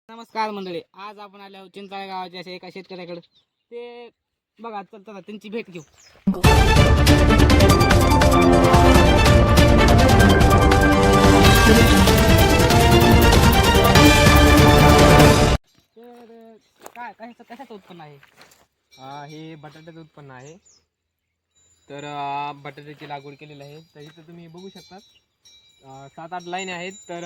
नमस्कार मंडळी, आज आपण आलो आहोत चिंचाळे गावाच्या अशा एका शेतकऱ्याकडे. ते बघा, चला त्यांची भेट घेऊ. तर काय कशाचं उत्पन्न आहे? हे बटाट्याचं उत्पन्न आहे. तर बटाट्याची लागवड केलेली आहे. तर इथं तुम्ही बघू शकता 7-8 लाईन आहेत. तर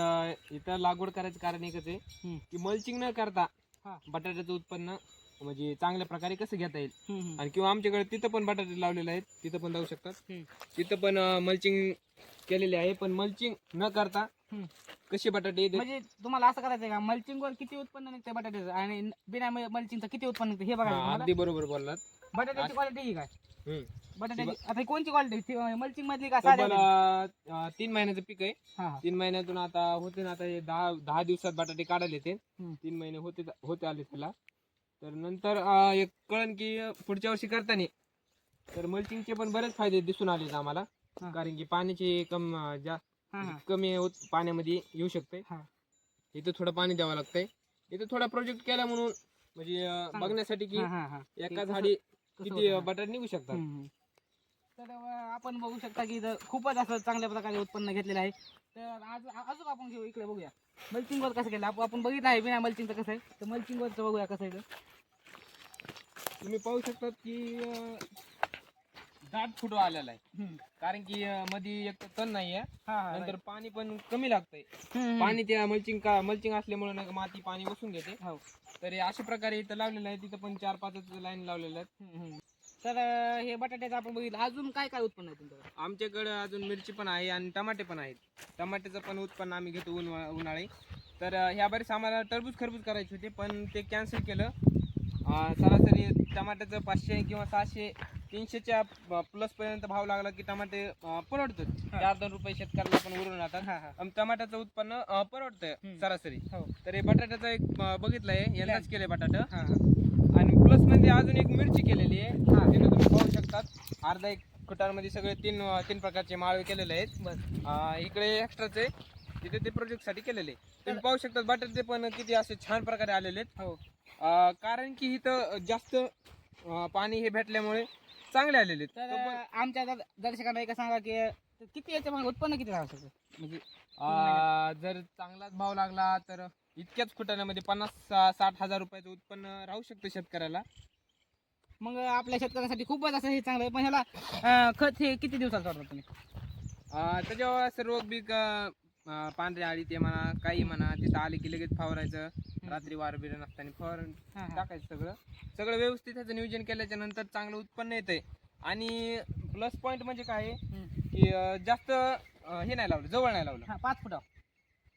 इथं लागवड करायचं कारण एकच आहे की मल्चिंग न करता बटाट्याचं उत्पन्न म्हणजे चांगल्या प्रकारे कसं घेता येईल. आणि किंवा आमच्याकडे तिथं पण बटाटे लावलेले आहेत, तिथं पण जाऊ शकतात. तिथं पण मल्चिंग केलेली आहे, पण मल्चिंग न करता कसे बटाटे म्हणजे तुम्हाला असं करायचं का, मल्चिंग वर किती उत्पन्न निघते बटाट्याचं आणि बिना मल्चिंगचं किती उत्पन्न निघते हे बघायचं. अगदी बरोबर बोललात. बटाट्याची क्वालिटी ही काय? बटाट्याची ती आता कोणची क्वालिटी, मल्चिंग मधली का तब्बल साध्या? 3 महिन्याचं पीक आहे. 3 महिन्यातून आता होते ना, आता हे 10 दिवसात बटाटे काढायला येते. 3 महिने होते आले त्याला. तर नंतर एक कळण की पुढच्या वर्षी करताना तर मल्चिंगचे पण बरेच फायदे दिसून आले आम्हाला. कारण की पाण्याची कमी पाण्यामध्ये येऊ शकते. इथं थोडं पाणी द्यावं लागतंय. इथं थोडा प्रोजेक्ट केला म्हणून म्हणजे बघण्यासाठी की एका झाडी किती बटाटे निघू शकतात. तर आपण बघू शकता की इथं खूपच असं चांगल्या प्रकारे उत्पन्न घेतलेलं आहे. तर आज अजून आपण घेऊ, इकडे बघूया मल्चिंग वर कसं केलं. आपण बघितलं आहे बिना मल्चिंगचं कसं आहे, तर मल्चिंग वरचं बघूया कसं आहे. तुम्ही पाहू शकतात की दाट फुटवा आलेला आहे. कारण की मध्ये एक तर तण नाहीये, नंतर पाणी पण कमी लागतंय. पाणी त्या मल्चिंग असल्यामुळे ना माती पाणी वसून घेते. तर अशा प्रकारे इथं लावलेलं आहे. तिथं पण 4-5 लाईन लावलेल्या आहेत. तर हे बटाट्याचं आपण बघितलं. अजून काय काय उत्पन्न आहे तुमच्याकडे? आमच्याकडे अजून मिरची पण आहे आणि टमाटे पण आहेत. टमाट्याचं पण उत्पन्न आम्ही घेतो उन्हाळी. तर ह्या बरेच आम्हाला खरबूज करायचे होते, पण ते कॅन्सल केलं. सरासरी टमाट्याचं 500 किंवा 600 300च्या प्लस पर्यंत भाव लागला की टमाटे परवडतात. 4-2 रुपये शेतकऱ्याला पण उरून राहतात. टमाट्याचं उत्पन्न परवडतं सरासरी. तर हे बटाट्याचं एक बघितलंय, यंदाच केलंय बटाटा. आणि प्लस मध्ये अजून एक मिरची केलेली आहे. तिथे तुम्ही पाहू शकतात अर्धा 1 फुटांमध्ये सगळे तीन प्रकारचे माळे केलेले आहेत. इकडे एक्स्ट्राचे तिथे ते प्रोजेक्ट साठी केलेले. तुम्ही पाहू शकता बटाटे पण किती असे छान प्रकारे आलेले आहेत. कारण की इथं जास्त पाणी हे भेटल्यामुळे चांगले आलेले आहेत. तर आमच्या दर्शकांना एक सांगा की किती याच्या मागे उत्पन्न किती राहू शकतं, म्हणजे जर चांगलाच भाव लागला तर इतक्याच फुटाण्यामध्ये 50-60 हजार रुपयाचं उत्पन्न राहू शकतं शेतकऱ्याला. मग आपल्या शेतकऱ्यांसाठी खूपच असं हे चांगलं आहे. पण ह्याला खत हे किती दिवसात सोडतात तुम्ही? त्याच्यावर सर्व बीक पांढऱ्या आळी ते म्हणा काही म्हणा तिथं आले की लगेच फवारायचं. रात्री वारबिर नसताना फवारून टाकायचं. सगळं व्यवस्थित त्याचं नियोजन केल्याच्या नंतर चांगलं उत्पन्न येतंय. आणि प्लस पॉइंट म्हणजे काय की जास्त हे नाही लावलं, जवळ नाही लावलं. 5 फुटा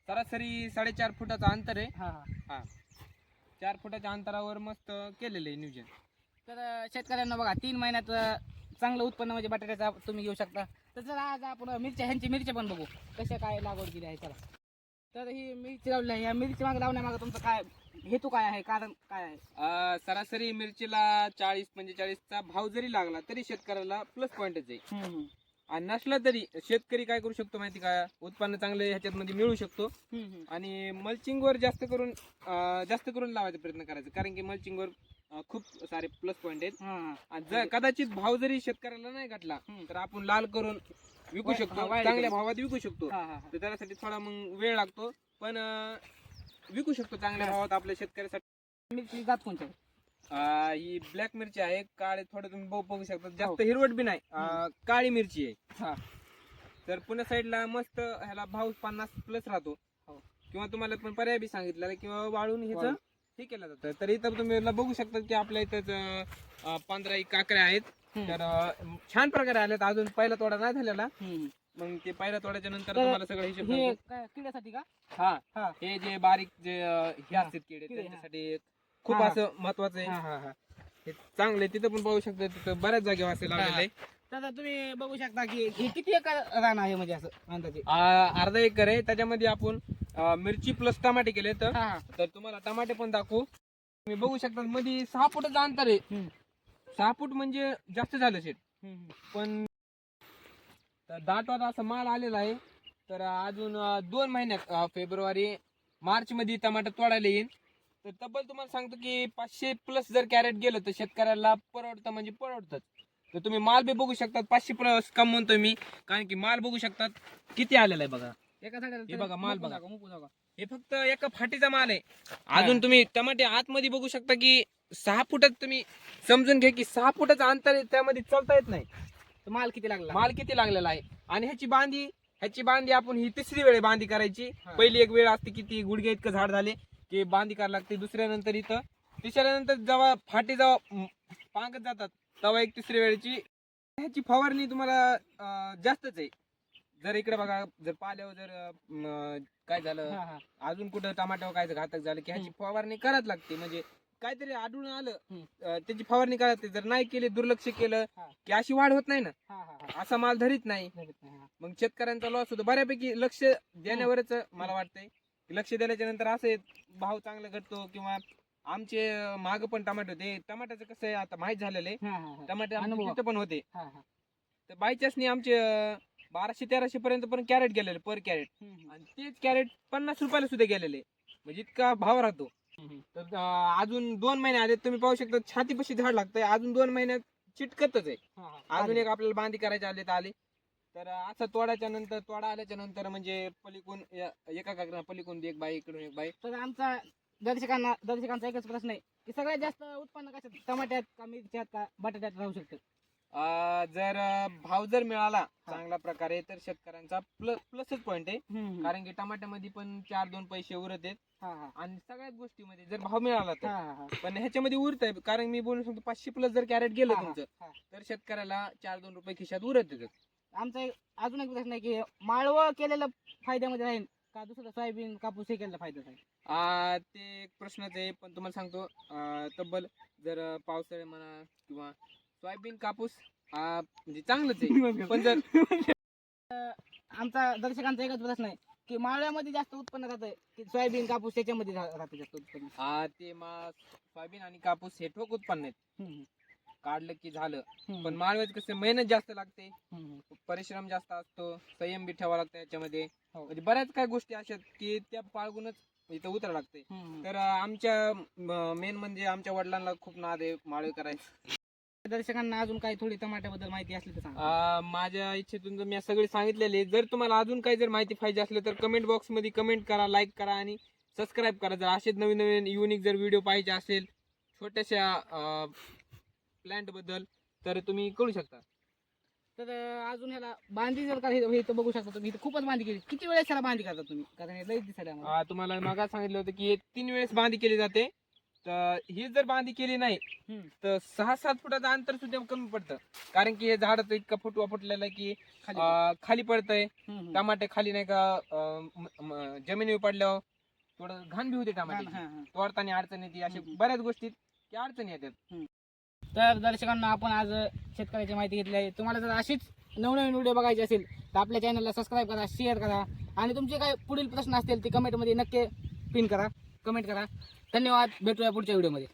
सरासरी 4.5 फुटाचं अंतर आहे. 4 फुटाच्या अंतरावर मस्त केलेलं आहे नियोजन. तर शेतकऱ्यांना बघा 3 महिन्यात चांगलं उत्पन्न म्हणजे बटाट्याचा तुम्ही घेऊ शकता. तर जर आज आपण मिरच्या पण बघू कशा काय लागवड केली आहे. चला, तर ही मिरची लावली आहे. या मिरची मागे लावण्यामागे तुमचं काय हेतू काय आहे, कारण काय आहे? सरासरी मिरचीला 40-45चा भाव जरी लागला तरी शेतकऱ्याला प्लस पॉइंटच आहे. आणि नसला तरी शेतकरी काय करू शकतो माहिती का, उत्पन्न चांगले ह्याच्यात मध्ये मिळू शकतो. आणि मल्चिंग वर जास्त करून लावायचा प्रयत्न करायचा. कारण की मल्चिंग वर खूप सारे प्लस पॉइंट आहेत. कदाचित भाव जरी शेतकऱ्याला नाही घटला तर आपण लाल करून विकू शकतो, चांगल्या भावात विकू शकतो. तर त्यासाठी थोडा मग वेळ लागतो, पण विकू शकतो चांगल्या भावात आपल्या शेतकऱ्यासाठी. मिरची जात कोणत्या? ही ब्लॅक मिरची आहे. काळे थोडं तुम्ही बघू शकता, जास्त हिरवट बी नाही, काळी मिरची आहे. तर पुण्या साईडला मस्त ह्याला भाव 50 प्लस राहतो. किंवा तुम्हाला पण पर्याय बी सांगितलेला किंवा वाळून ह्याचं हे केलं जातं. तर इथं तुम्ही बघू शकता की आपल्या इथं 15 काकड्या आहेत. तर छान प्रकारे आलेत. अजून पहिला तोडा नाही झालेला. मग ते पहिल्या तोड्याच्या नंतर तुम्हाला सगळं हिशोब किड्यासाठी का? हे जे बारीक जे हे असतात किडे त्यांच्यासाठी खूप असं महत्वाचं आहे. हे चांगले तिथं पण पाहू शकता, तिथं बऱ्याच जागेवर असे लावलेले आहे. तर तुम्ही बघू शकता की हे किती एकर रान आहे, म्हणजे असं अंदाजे अर्धा एकर आहे. त्याच्यामध्ये आपण मिरची प्लस टमाटे केले. तर तुम्हाला टमाटे पण दाखवू. तुम्ही बघू शकता मध्ये 6 फुटाचं अंतर आहे. 6 फूट म्हणजे जास्त झालं शेट. पण दाटवात असा माल आलेला आहे. तर अजून 2 महिन्यात फेब्रुवारी मार्च मध्ये टमाटर तोडायला येईल. तर तब्बल तुम्हाला सांगतो की 500 प्लस जर कॅरेट गेलं तर शेतकऱ्याला परवडतं म्हणजे परवडतच. तर तुम्ही माल बी बघू शकतात 500 प्लस कम म्हणतोय मी, कारण की माल बघू शकतात किती आलेला आहे बघा. एका झाडाला हे बघा, माल बघा. मुकू जागा. हे फक्त एका फाटीचा माल आहे. अजून तुम्ही टमाटे आतमध्ये बघू शकता की 6 फुटात तुम्ही समजून घ्या की 6 फुटाचं अंतर आहे, त्यामध्ये चालता येत नाही. तर माल किती लागला? माल किती लागलेला आहे. आणि ह्याची बांधी आपण ही तिसरी वेळ बांधी करायची. हा. पहिली एक वेळ असते की ती गुडघे इतकं झाड झाले की बांधी करायला लागते. दुसऱ्यानंतर इथं, तिसऱ्यानंतर जेव्हा फाटी जेव्हा पांगत जातात तेव्हा एक तिसरी वेळची. ह्याची फवारणी तुम्हाला जास्तच आहे. जर इकडे बघा, जर पाल्यावर जर काय झालं, हा, हा. अजून कुठं टमाट्यावर काय घातक झालं की ह्याची फवारणी करायला लागते. म्हणजे काहीतरी आढळून आलं त्याची फवारणी करायला लागते. जर नाही केली, दुर्लक्ष केलं हा. की अशी वाढ होत नाही ना, हा, हा, हा. असा माल धरीत नाही. हा. मग शेतकऱ्यांचा लॉस होतो. बऱ्यापैकी लक्ष देण्यावरच मला वाटतंय. लक्ष दिल्याच्या नंतर असे भाव चांगला घटतो. किंवा आमचे माग पण टमाटे होते. टमाट्याचं कसं आहे आता माहित झालेलं आहे. हा, हा, हा. टमाटे अनुभव. आमचे तिथं पण होते. हा, हा. तर बायचान्सनी आमचे 1200-1300 पर्यंत पण कॅरेट गेलेले पर कॅरेट. हम्म, आणि तेच कॅरेट 50 रुपयाला सुद्धा गेलेले. म्हणजे इतका भाव राहतो. हम्म. तर अजून 2 महिने आले, तुम्ही पाहू शकता छातीपाशी झाड लागतंय. अजून 2 महिन्यात चिटकतच आहे. हा, हा. अजून एक आपल्याला बांधी करायचे आले तर आले. तर असं तोडा आल्याच्या नंतर म्हणजे पलीकडून एका काकडा पलीकडून एक बाई, इकडून एक बाई. तर आमचा दर्शकांचा एकच प्रश्न आहे की सगळ्यात जास्त उत्पन्न कशात, टमाट्यात का मिरच्यात का बटाट्यात राहू शकतं? जर भाव जर मिळाला चांगल्या प्रकारे तर शेतकऱ्यांचा प्लसच पॉइंट आहे. हम्म. कारण की टमाट्यामध्ये पण 4-2 पैसे उरत आहेत. हा, हा. आणि सगळ्याच गोष्टीमध्ये जर भाव मिळाला तर. हा, हा, हा. पण ह्याच्यामध्ये उरत आहे, कारण मी बोलू शकतो 500 प्लस जर कॅरेट गेलं हा, हा, तुमचं हा. तर शेतकऱ्याला 4-2 रुपये खिशात उरत येतात. आमचा अजून एक प्रश्न आहे की माळवं केलेलं फायद्यामध्ये राहील का दुसरं सोयाबीन कापूस हे केलेलं फायदा राहील? ते एक प्रश्नच आहे. पण तुम्हाला सांगतो तब्बल जर पावसाळे म्हणा किंवा सोयाबीन कापूस म्हणजे चांगलंच आहे. पण जर आमचा दर्शकांचा एकच प्रश्न आहे की माळव्यामध्ये जास्त उत्पन्न राहतंय की सोयाबीन कापूस त्याच्यामध्ये राहतं जास्त उत्पन्न? सोयाबीन आणि कापूस हे ठोक उत्पन्न आहेत. हम्म, काढलं की झालं. हम्म, पण माळव्यात कसं मेहनत जास्त लागते, हम्म, परिश्रम जास्त असतो, संयम बी ठेवावा लागतो याच्यामध्ये. हो. म्हणजे बऱ्याच काय गोष्टी अशा आहेत की त्या पाळगूनच इथं उतरा लागते. हम्म. तर आमच्या मेन म्हणजे आमच्या वडिलांना खूप नाद आहे माळवे करायचं. दर्शकांना अजून काही थोडी टमाट्याबद्दल माहिती असली तर सांगा. माझ्या इच्छेतून तर मी सगळे सांगितलेले आहे. जर तुम्हाला अजून काही जर माहिती पाहिजे असली तर कमेंट बॉक्स मध्ये कमेंट करा, लाईक करा आणि सबस्क्राईब करा. जर असेच नवीन नवीन युनिक जर व्हिडिओ पाहिजे असेल छोट्याशा प्लांट बद्दल तर तुम्ही करू शकता. तर अजून ह्याला बांधी जर का हे तर बघू शकता तुम्ही, इथं खूपच बांधी केली. किती वेळेस ह्याला बांधी करता तुम्ही? कारण हे लईच दिसायला आम्हाला. तुम्हाला मागा सांगितलं होतं की 3 वेळेस बांधी केली जाते. तर ही जर बांधी केली नाही हम्म. तर 6-7 फुटाचं अंतर सुद्धा कमी पडतं. कारण की हे झाडाचं इतका फुटवा फुटलेला आहे की खाली पडतंय. हम्म. टमाटे खाली नाही का जमिनीवर पडल्यावर थोडं घाण बी होते हा, टमाटे. हा, हा. तोडताना अडचण येते. अशा हम्म. बऱ्याच गोष्टीत की अडचणी येतात. तर दर्शकांना आपण आज शेतकऱ्याची माहिती घेतली आहे. तुम्हाला जर अशीच नवनवीन व्हिडिओ बघायचे असेल तर आपल्या चॅनलला सबस्क्राईब करा, शेअर करा आणि तुमचे काही पुढील प्रश्न असतील ते कमेंटमध्ये नक्की पिन करा, कमेंट करा. धन्यवाद. भेटूया पुढच्या व्हिडिओमध्ये.